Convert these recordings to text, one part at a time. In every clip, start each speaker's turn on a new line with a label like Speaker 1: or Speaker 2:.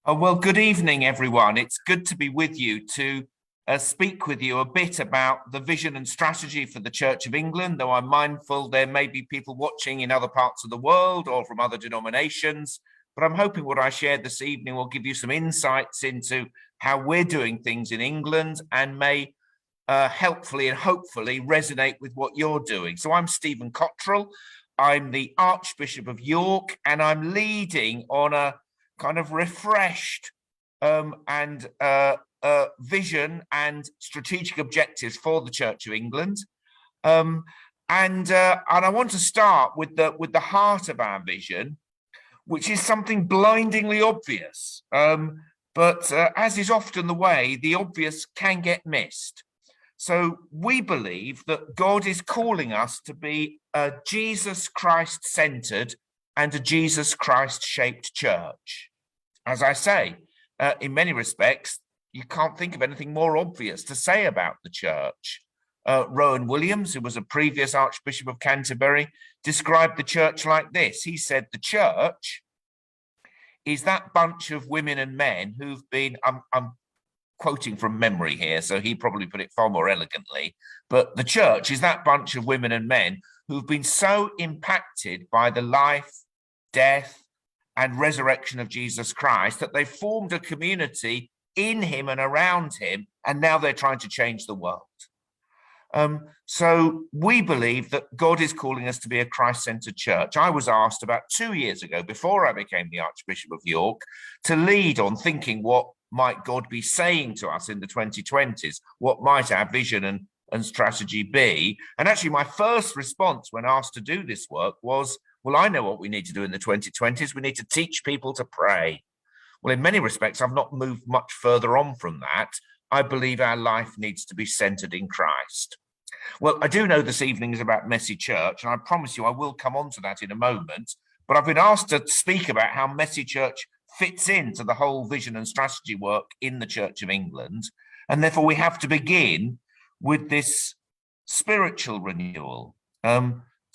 Speaker 1: Oh, well, good evening, everyone. It's good to be with you to speak with you a bit about the vision and strategy for the Church of England, though I'm mindful there may be people watching in other parts of the world or from other denominations. But I'm hoping what I shared this evening will give you some insights into how we're doing things in England and may helpfully and hopefully resonate with what you're doing. So I'm Stephen Cottrell. I'm the Archbishop of York, and I'm leading on a kind of refreshed and vision and strategic objectives for the Church of England. And I want to start with the heart of our vision, which is something blindingly obvious. But as is often the way, the obvious can get missed. So we believe that God is calling us to be a Jesus Christ-centered and a Jesus Christ-shaped church. As I say, in many respects, you can't think of anything more obvious to say about the church. Rowan Williams, who was a previous Archbishop of Canterbury, described the church like this. He said, the church is that bunch of women and men who've been, I'm quoting from memory here, so he probably put it far more elegantly, but the church is that bunch of women and men who've been so impacted by the life, death, and resurrection of Jesus Christ that they formed a community in him and around him, and now they're trying to change the world. So we believe that God is calling us to be a Christ-centered church. I was asked about 2 years ago, before I became the Archbishop of York, to lead on thinking what might God be saying to us in the 2020s? What might our vision and strategy be? And actually, my first response when asked to do this work was, well, I know what we need to do in the 2020s. We need to teach people to pray. Well, in many respects, I've not moved much further on from that. I believe our life needs to be centered in Christ. Well, I do know this evening is about Messy Church, and I promise you I will come on to that in a moment. But I've been asked to speak about how Messy Church fits into the whole vision and strategy work in the Church of England. And therefore, we have to begin with this spiritual renewal.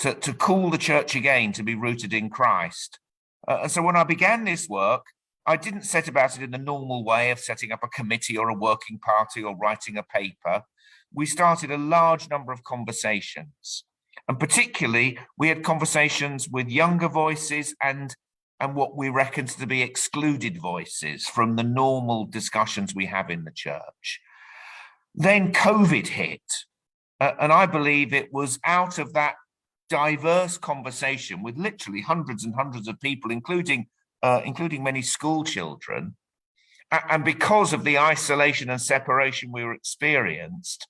Speaker 1: To call the church again to be rooted in Christ. And so when I began this work, I didn't set about it in the normal way of setting up a committee or a working party or writing a paper. We started a large number of conversations. And particularly, we had conversations with younger voices and what we reckon to be excluded voices from the normal discussions we have in the church. Then COVID hit. And I believe it was out of that diverse conversation with literally hundreds and hundreds of people, including many school children. And because of the isolation and separation we were experienced,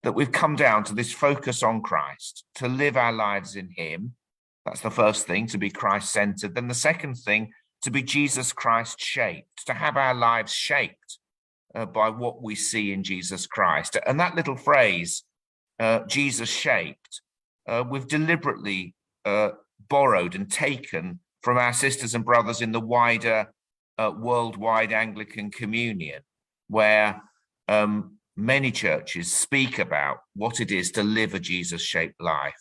Speaker 1: that we've come down to this focus on Christ, to live our lives in him. That's the first thing, to be Christ-centered. Then the second thing, to be Jesus Christ-shaped, to have our lives shaped by what we see in Jesus Christ. And that little phrase, Jesus-shaped, we've deliberately borrowed and taken from our sisters and brothers in the wider worldwide Anglican Communion, where many churches speak about what it is to live a Jesus-shaped life.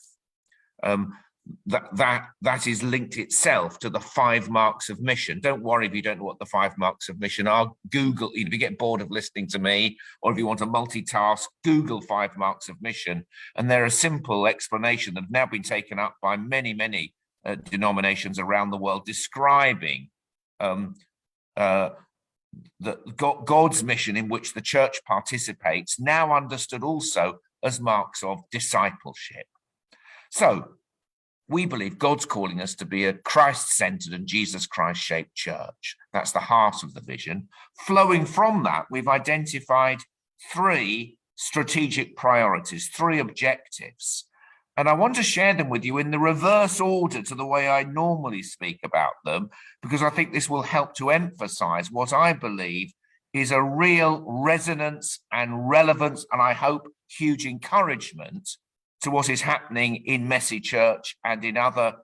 Speaker 1: That is linked itself to the 5 marks of mission. Don't worry if you don't know what the 5 marks of mission are. Google, if you get bored of listening to me, or if you want to multitask, Google 5 marks of mission. And they're a simple explanation that have now been taken up by many, many denominations around the world, describing God's mission in which the church participates, now understood also as marks of discipleship. So we believe God's calling us to be a Christ-centered and Jesus Christ-shaped church. That's the heart of the vision. Flowing from that, we've identified 3 strategic priorities, 3 objectives. And I want to share them with you in the reverse order to the way I normally speak about them, because I think this will help to emphasize what I believe is a real resonance and relevance, and I hope huge encouragement to what is happening in Messy Church and in other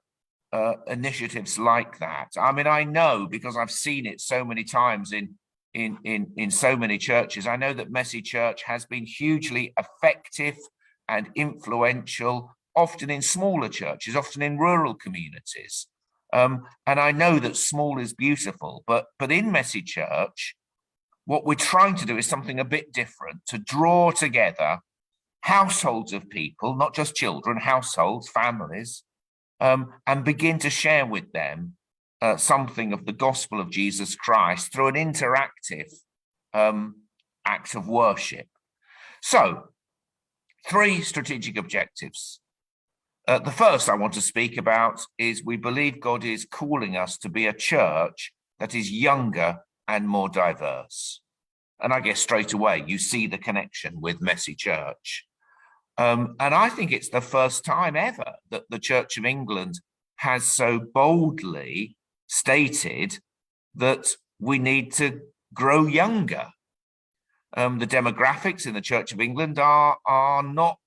Speaker 1: initiatives like that. I mean, I know, because I've seen it so many times in so many churches, I know that Messy Church has been hugely effective and influential, often in smaller churches, often in rural communities. And I know that small is beautiful, but in Messy Church, what we're trying to do is something a bit different, to draw together households of people, not just children, households, families, and begin to share with them something of the gospel of Jesus Christ through an interactive act of worship. So, 3 strategic objectives. The first I want to speak about is we believe God is calling us to be a church that is younger and more diverse. And I guess straight away you see the connection with Messy Church. And I think it's the first time ever that the Church of England has so boldly stated that we need to grow younger. The demographics in the Church of England are not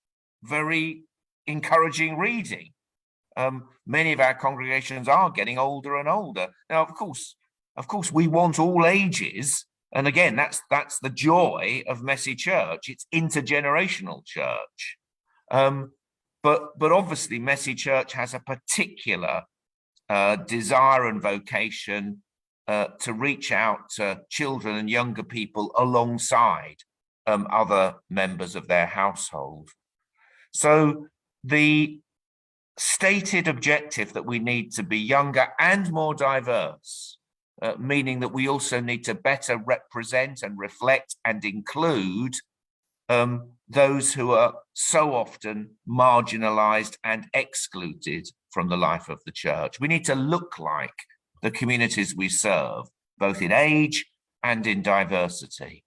Speaker 1: very encouraging reading. Many of our congregations are getting older and older. Now, of course, we want all ages. And again, that's the joy of Messy Church. It's intergenerational church. But obviously Messy Church has a particular desire and vocation to reach out to children and younger people alongside other members of their household. So the stated objective that we need to be younger and more diverse, meaning that we also need to better represent and reflect and include those who are so often marginalized and excluded from the life of the church. We need to look like the communities we serve, both in age and in diversity.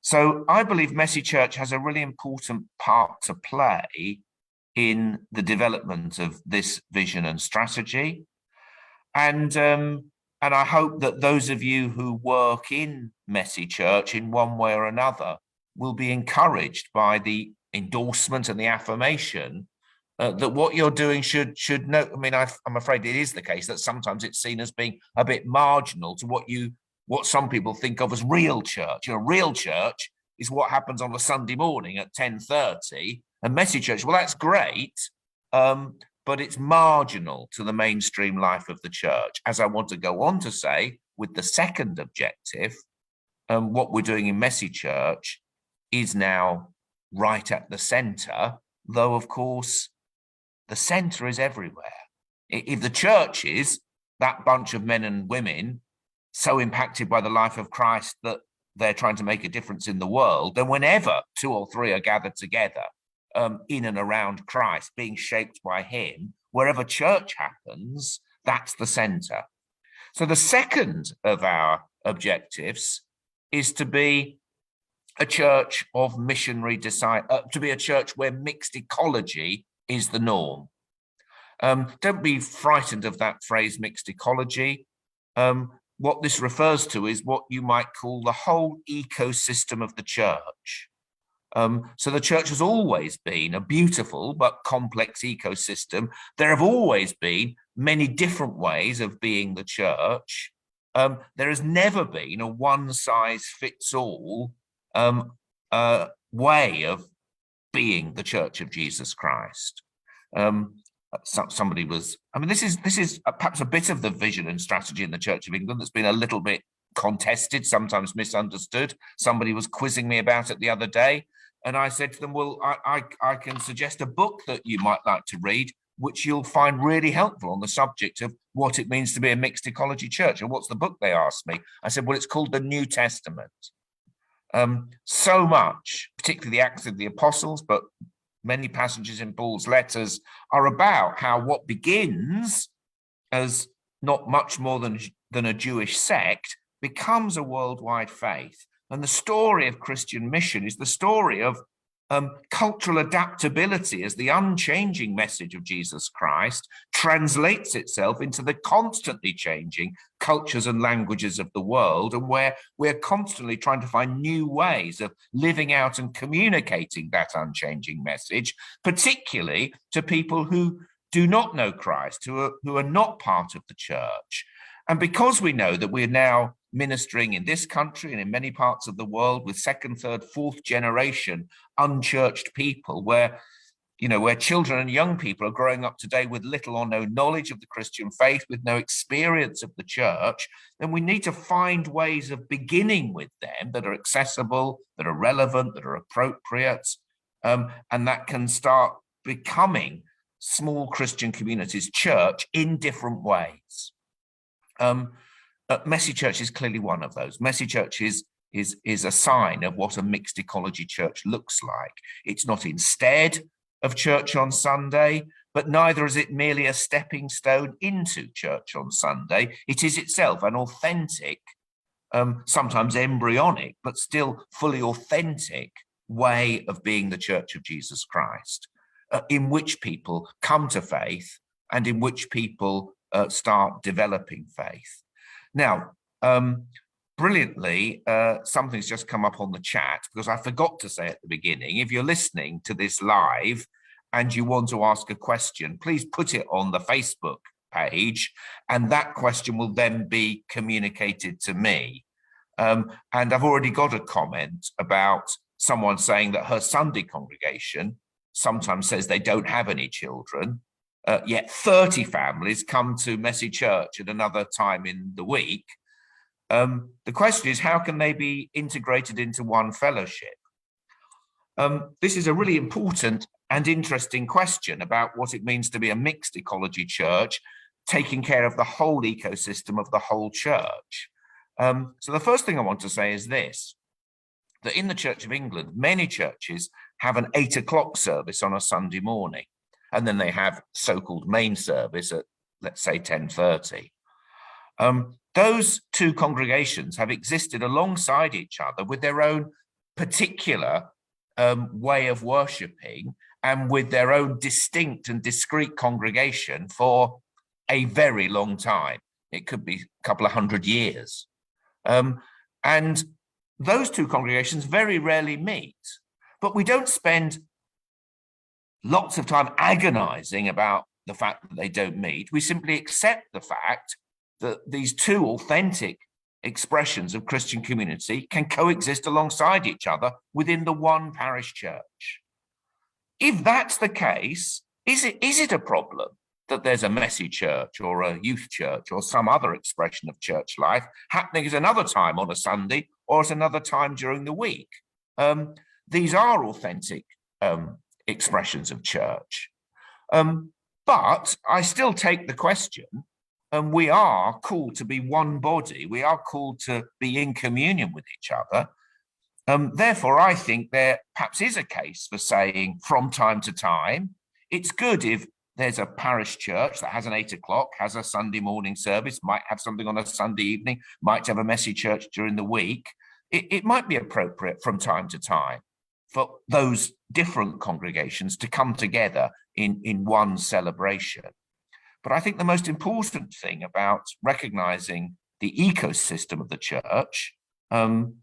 Speaker 1: So I believe Messy Church has a really important part to play in the development of this vision and strategy. And I hope that those of you who work in Messy Church in one way or another will be encouraged by the endorsement and the affirmation that what you're doing should know. I mean, I'm afraid it is the case that sometimes it's seen as being a bit marginal to what some people think of as real church. Real church is what happens on a Sunday morning at 10:30, and Messy Church, well, that's great, but it's marginal to the mainstream life of the church. As I want to go on to say, with the second objective, what we're doing in Messy Church is now right at the centre, though, of course, the centre is everywhere. If the church is that bunch of men and women so impacted by the life of Christ that they're trying to make a difference in the world, then whenever 2 or 3 are gathered together in and around Christ, being shaped by him, wherever church happens, that's the centre. So the second of our objectives is to be a church of missionary to be a church where mixed ecology is the norm. Don't be frightened of that phrase, mixed ecology. What this refers to is what you might call the whole ecosystem of the church. So the church has always been a beautiful but complex ecosystem. There have always been many different ways of being the church. There has never been a one-size-fits-all way of being the Church of Jesus Christ. Somebody was, I mean, this is perhaps a bit of the vision and strategy in the Church of England that's been a little bit contested, sometimes misunderstood. Somebody was quizzing me about it the other day, and I said to them, well, I can suggest a book that you might like to read, which you'll find really helpful on the subject of what it means to be a mixed ecology church. And what's the book, they asked me? I said, well, it's called the New Testament. So much, particularly the Acts of the Apostles, but many passages in Paul's letters are about how what begins as not much more than a Jewish sect becomes a worldwide faith. And the story of Christian mission is the story of cultural adaptability as the unchanging message of Jesus Christ translates itself into the constantly changing cultures and languages of the world, and where we're constantly trying to find new ways of living out and communicating that unchanging message, particularly to people who do not know Christ, who are not part of the church. And because we know that we're now ministering in this country and in many parts of the world with second, third, fourth generation unchurched people, where where children and young people are growing up today with little or no knowledge of the Christian faith, with no experience of the church, then we need to find ways of beginning with them that are accessible, that are relevant, that are appropriate, and that can start becoming small Christian communities, church, in different ways. Messy Church is clearly one of those. Messy Church is a sign of what a mixed ecology church looks like. It's not instead of church on Sunday, but neither is it merely a stepping stone into church on Sunday. It is itself an authentic, sometimes embryonic, but still fully authentic way of being the Church of Jesus Christ, in which people come to faith and in which people start developing faith. Now, brilliantly, something's just come up on the chat, because I forgot to say at the beginning, if you're listening to this live and you want to ask a question, please put it on the Facebook page, and that question will then be communicated to me. And I've already got a comment about someone saying that her Sunday congregation sometimes says they don't have any children, yet 30 families come to Messy Church at another time in the week. The question is, how can they be integrated into one fellowship? This is a really important and interesting question about what it means to be a mixed ecology church, taking care of the whole ecosystem of the whole church. So the first thing I want to say is this, that in the Church of England, many churches have an 8 o'clock service on a Sunday morning, and then they have so-called main service at, let's say, 10:30. Those two congregations have existed alongside each other with their own particular way of worshipping and with their own distinct and discrete congregation for a very long time. It could be a couple of 100 years. And those two congregations very rarely meet, but we don't spend lots of time agonizing about the fact that they don't meet. We simply accept the fact that these two authentic expressions of Christian community can coexist alongside each other within the one parish church. If that's the case, is it a problem that there's a Messy Church or a youth church or some other expression of church life happening at another time on a Sunday or at another time during the week? These are authentic expressions of church. But I still take the question, and we are called to be one body. We are called to be in communion with each other. Therefore, I think there perhaps is a case for saying from time to time, it's good if there's a parish church that has an 8 o'clock, has a Sunday morning service, might have something on a Sunday evening, might have a Messy Church during the week. It might be appropriate from time to time for those different congregations to come together in one celebration. But I think the most important thing about recognizing the ecosystem of the church and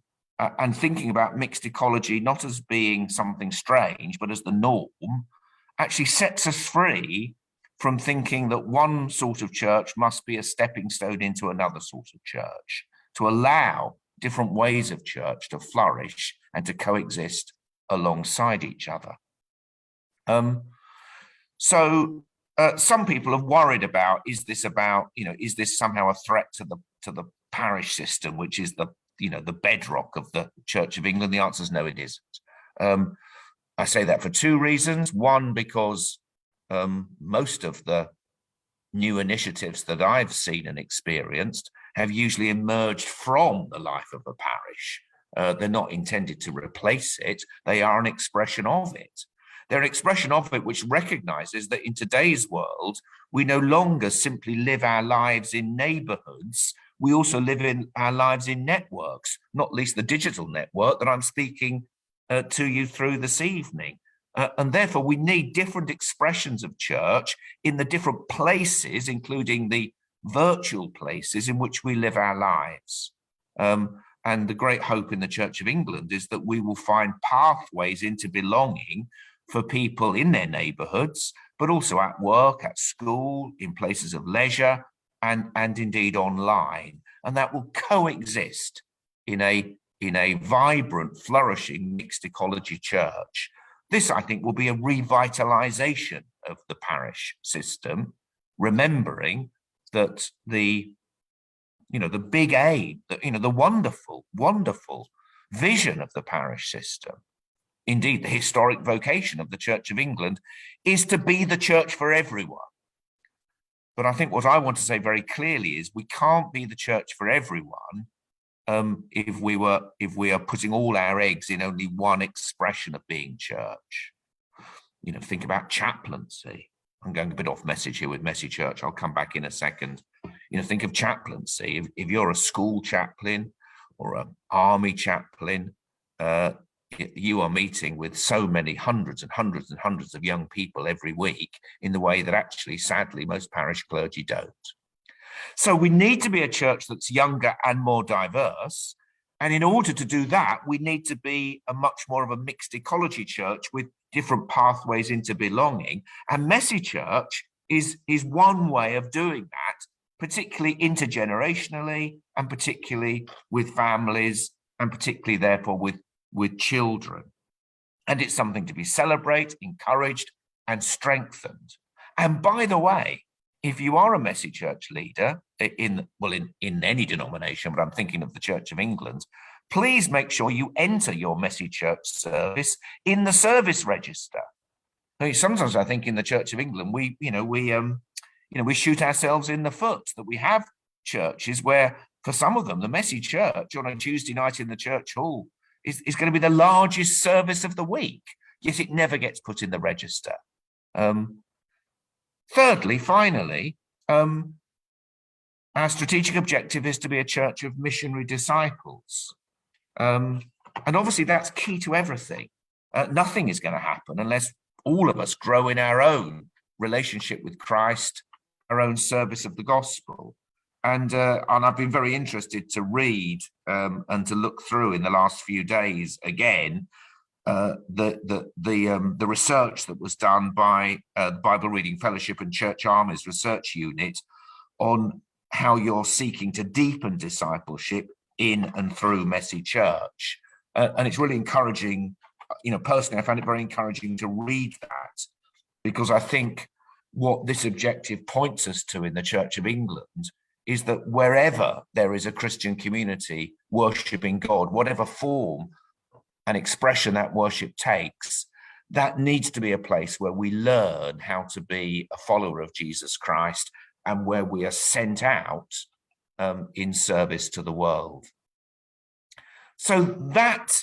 Speaker 1: thinking about mixed ecology not as being something strange, but as the norm, actually sets us free from thinking that one sort of church must be a stepping stone into another sort of church, to allow different ways of church to flourish and to coexist alongside each other. Some people have worried about, is this somehow a threat to the parish system, which is the bedrock of the Church of England? The answer is no, it isn't. I say that for two reasons. One, because most of the new initiatives that I've seen and experienced have usually emerged from the life of a parish. They're not intended to replace it. They are an expression of it. They're an expression of it which recognizes that in today's world, we no longer simply live our lives in neighborhoods. We also live in our lives in networks, not least the digital network that I'm speaking to you through this evening. And therefore, we need different expressions of church in the different places, including the virtual places in which we live our lives. And the great hope in the Church of England is that we will find pathways into belonging for people in their neighborhoods, but also at work, at school, in places of leisure, and indeed online. And that will coexist in a vibrant, flourishing, mixed ecology church This, I think, will be a revitalization of the parish system, remembering that the big aim, the wonderful, wonderful vision of the parish system, indeed the historic vocation of the Church of England, is to be the church for everyone. But I think what I want to say very clearly is we can't be the church for everyone if we are putting all our eggs in only one expression of being church. Think about chaplaincy. I'm going a bit off message here with Messy Church. I'll come back in a second. Think of chaplaincy. If you're a school chaplain or an army chaplain, you are meeting with so many hundreds and hundreds and hundreds of young people every week in the way that actually, sadly, most parish clergy don't. So we need to be a church that's younger and more diverse. And in order to do that, we need to be a much more of a mixed ecology church with different pathways into belonging. And Messy Church is one way of doing that, particularly intergenerationally and particularly with families and particularly therefore with children. And it's something to be celebrated, encouraged and strengthened. And by the way, if you are a Messy Church leader in any denomination, but I'm thinking of the Church of England, please make sure you enter your Messy Church service in the service register. Sometimes I think in the Church of England, we shoot ourselves in the foot that we have churches where, for some of them, the Messy Church on a Tuesday night in the church hall is going to be the largest service of the week, yet it never gets put in the register. Thirdly, finally, our strategic objective is to be a church of missionary disciples. And obviously that's key to everything. Nothing is going to happen unless all of us grow in our own relationship with Christ, our own service of the gospel. And I've been very interested to read and to look through in the last few days again the research that was done by the Bible Reading Fellowship and Church Army's research unit on how you're seeking to deepen discipleship in and through Messy Church. And it's really encouraging, personally, I found it very encouraging to read that, because I think what this objective points us to in the Church of England is that wherever there is a Christian community worshipping God, whatever form and expression that worship takes, that needs to be a place where we learn how to be a follower of Jesus Christ and where we are sent out in service to the world. So that,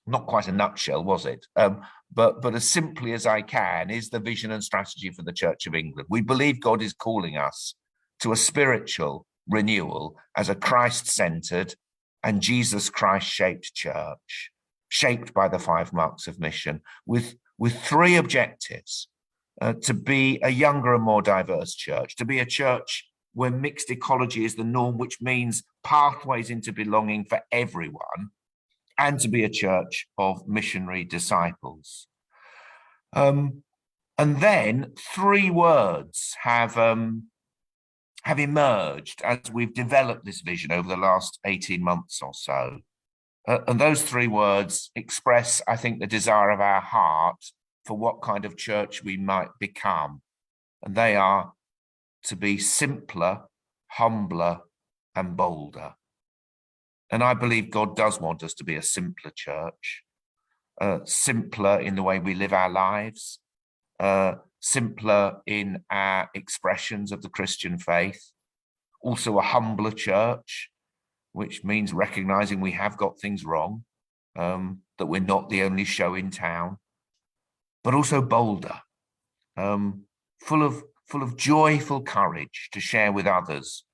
Speaker 1: not quite a nutshell, was it? But as simply as I can, is the vision and strategy for the Church of England. We believe God is calling us to a spiritual renewal as a Christ-centered and Jesus Christ-shaped church, shaped by the 5 marks of mission, with 3 objectives: to be a younger and more diverse church, to be a church where mixed ecology is the norm, which means pathways into belonging for everyone, and to be a church of missionary disciples. And then 3 words have emerged as we've developed this vision over the last 18 months or so. And those 3 words express, I think, the desire of our heart for what kind of church we might become. And they are to be simpler, humbler, and bolder. And I believe God does want us to be a simpler church, simpler in the way we live our lives, simpler in our expressions of the Christian faith, also a humbler church, which means recognizing we have got things wrong, that we're not the only show in town, but also bolder, full of joyful courage to share with others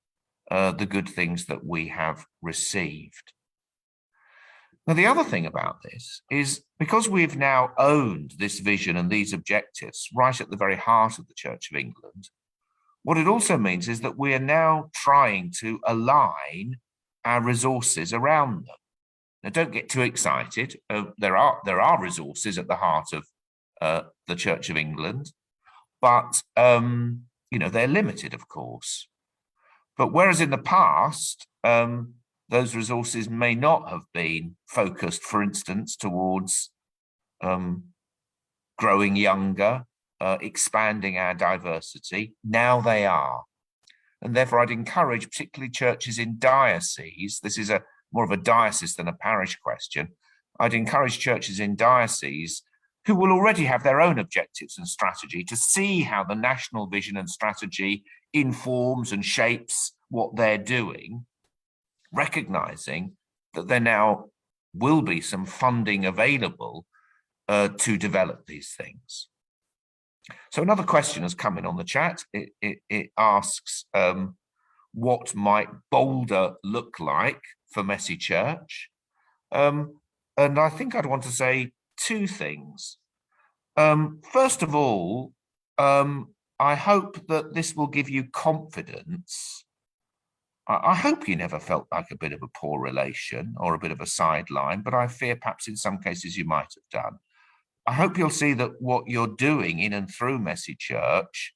Speaker 1: the good things that we have received. Now, the other thing about this is, because we've now owned this vision and these objectives right at the very heart of the Church of England, what it also means is that we are now trying to align our resources around them. Now, don't get too excited. There are resources at the heart of the Church of England, but they're limited, of course. But whereas in the past, those resources may not have been focused, for instance, towards growing younger, expanding our diversity. Now they are. And therefore, I'd encourage particularly churches in dioceses, this is more of a diocese than a parish question, I'd encourage churches in dioceses who will already have their own objectives and strategy to see how the national vision and strategy informs and shapes what they're doing, recognizing that there now will be some funding available to develop these things. So another question has come in on the chat. It asks, what might bolder look like for Messy Church? And I think I'd want to say two things. First of all, I hope that this will give you confidence. I hope you never felt like a bit of a poor relation or a bit of a sideline, but I fear perhaps in some cases you might have done. I hope you'll see that what you're doing in and through Messy Church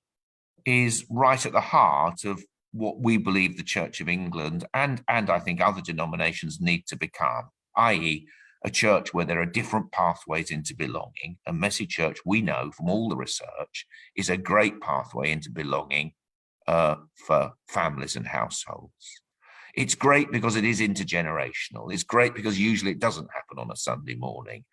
Speaker 1: is right at the heart of what we believe the Church of England and I think other denominations need to become, i.e. a church where there are different pathways into belonging. And Messy Church, we know from all the research, is a great pathway into belonging for families and households. It's great because it is intergenerational. It's great because usually it doesn't happen on a Sunday morning.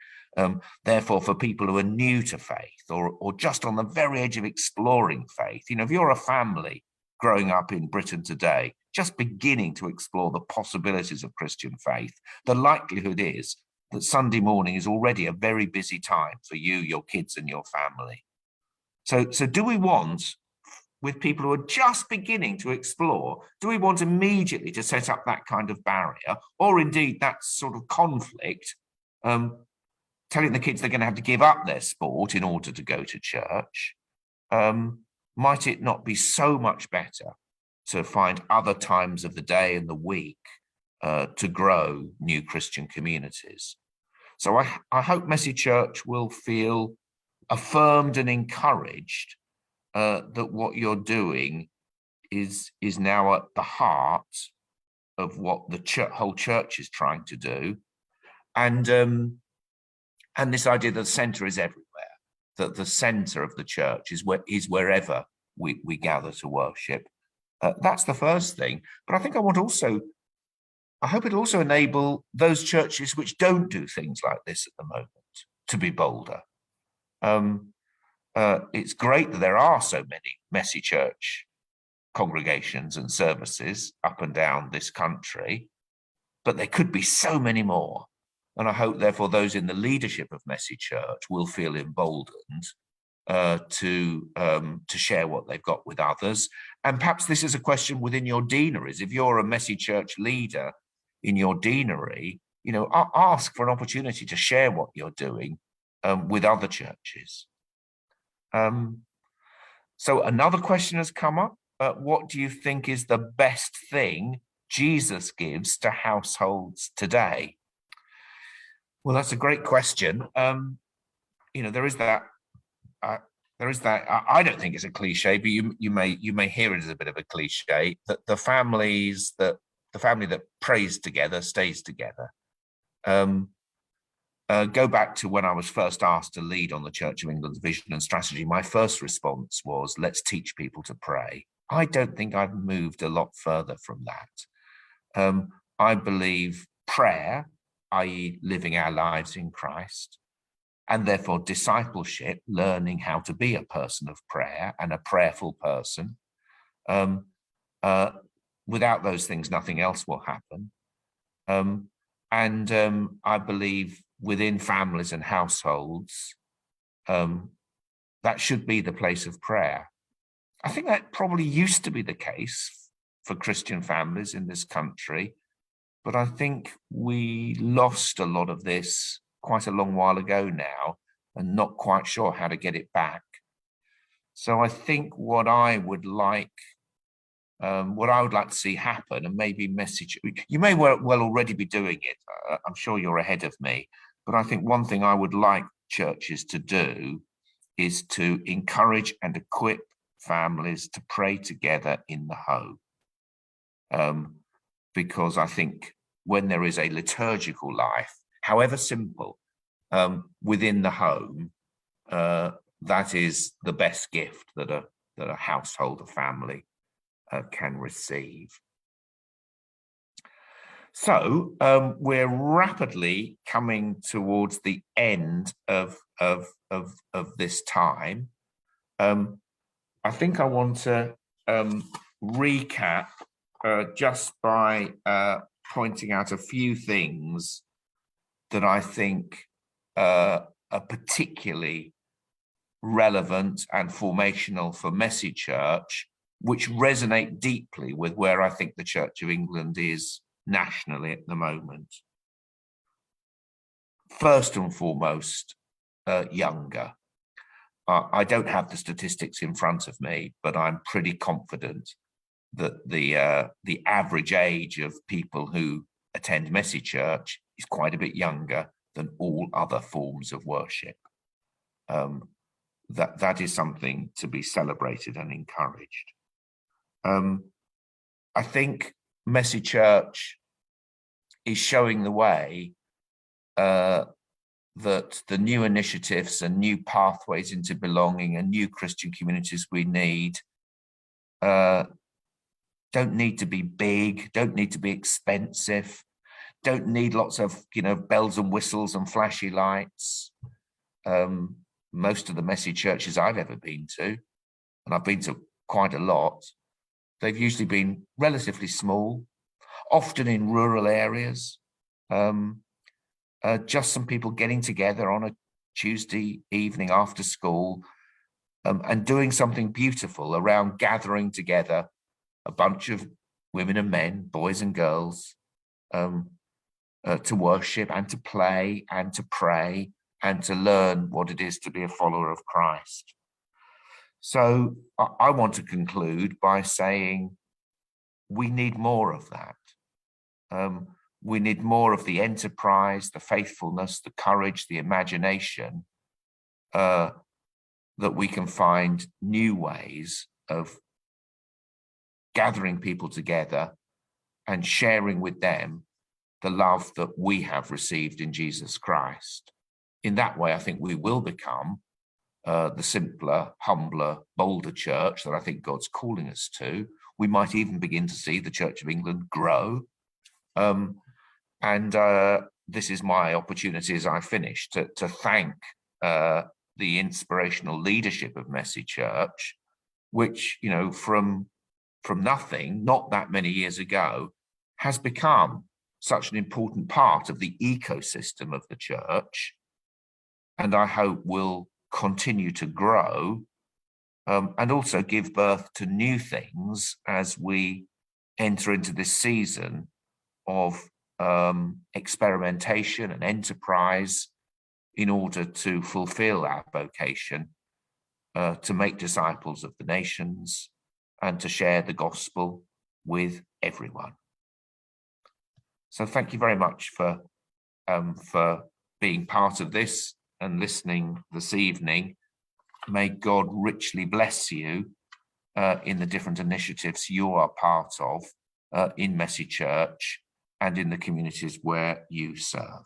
Speaker 1: Therefore, for people who are new to faith or just on the very edge of exploring faith, if you're a family growing up in Britain today, just beginning to explore the possibilities of Christian faith, the likelihood is that Sunday morning is already a very busy time for you, your kids, and your family. So do we want, with people who are just beginning to explore, do we want immediately to set up that kind of barrier, or indeed that sort of conflict, telling the kids they're going to have to give up their sport in order to go to church? Might it not be so much better to find other times of the day and the week to grow new Christian communities? So I hope Messy Church will feel affirmed and encouraged that what you're doing is now at the heart of what the whole church is trying to do. And this idea that the centre is everywhere, that the centre of the church is wherever we gather to worship. That's the first thing. But I think I hope it also enable those churches which don't do things like this at the moment to be bolder. It's great that there are so many Messy Church congregations and services up and down this country, but there could be so many more. And I hope, therefore, those in the leadership of Messy Church will feel emboldened to share what they've got with others. And perhaps this is a question within your deaneries. If you're a Messy Church leader in your deanery, ask for an opportunity to share what you're doing with other churches. So another question has come up. What do you think is the best thing Jesus gives to households today? Well, that's a great question. There is that. I don't think it's a cliche, but you may hear it as a bit of a cliche. That the family that prays together stays together. Go back to when I was first asked to lead on the Church of England's vision and strategy. My first response was, let's teach people to pray. I don't think I've moved a lot further from that. I believe prayer, i.e. living our lives in Christ, and therefore discipleship, learning how to be a person of prayer and a prayerful person. Without those things, nothing else will happen. I believe within families and households, that should be the place of prayer. I think that probably used to be the case for Christian families in this country, but I think we lost a lot of this quite a long while ago now and not quite sure how to get it back. So I think what I would like to see happen, and maybe message, you may well already be doing it, I'm sure you're ahead of me, but I think one thing I would like churches to do is to encourage and equip families to pray together in the home. Because I think when there is a liturgical life, however simple, within the home, that is the best gift that a household, a family can receive. So we're rapidly coming towards the end of this time. I think I want to recap just by pointing out a few things that I think are particularly relevant and formational for Messy Church, which resonate deeply with where I think the Church of England is nationally at the moment. First and foremost, younger. I don't have the statistics in front of me, but I'm pretty confident that the average age of people who attend Messy Church is quite a bit younger than all other forms of worship. That is something to be celebrated and encouraged. I think Messy Church is showing the way that the new initiatives and new pathways into belonging and new Christian communities we need don't need to be big, don't need to be expensive, don't need lots of bells and whistles and flashy lights. Most of the Messy churches I've ever been to, and I've been to quite a lot, they've usually been relatively small, often in rural areas. Just some people getting together on a Tuesday evening after school and doing something beautiful around gathering together a bunch of women and men, boys and girls, to worship and to play and to pray and to learn what it is to be a follower of Christ. So I want to conclude by saying we need more of that. We need more of the enterprise, the faithfulness, the courage, the imagination, that we can find new ways of gathering people together and sharing with them the love that we have received in Jesus Christ. In that way, I think we will become the simpler, humbler, bolder church that I think God's calling us to. We might even begin to see the Church of England grow. This is my opportunity as I finish to thank the inspirational leadership of Messy Church, which, from nothing, not that many years ago, has become such an important part of the ecosystem of the church, and I hope will continue to grow and also give birth to new things as we enter into this season of experimentation and enterprise in order to fulfill our vocation to make disciples of the nations and to share the gospel with everyone. So thank you very much for being part of this and listening this evening. May God richly bless you in the different initiatives you are part of in Messy Church and in the communities where you serve.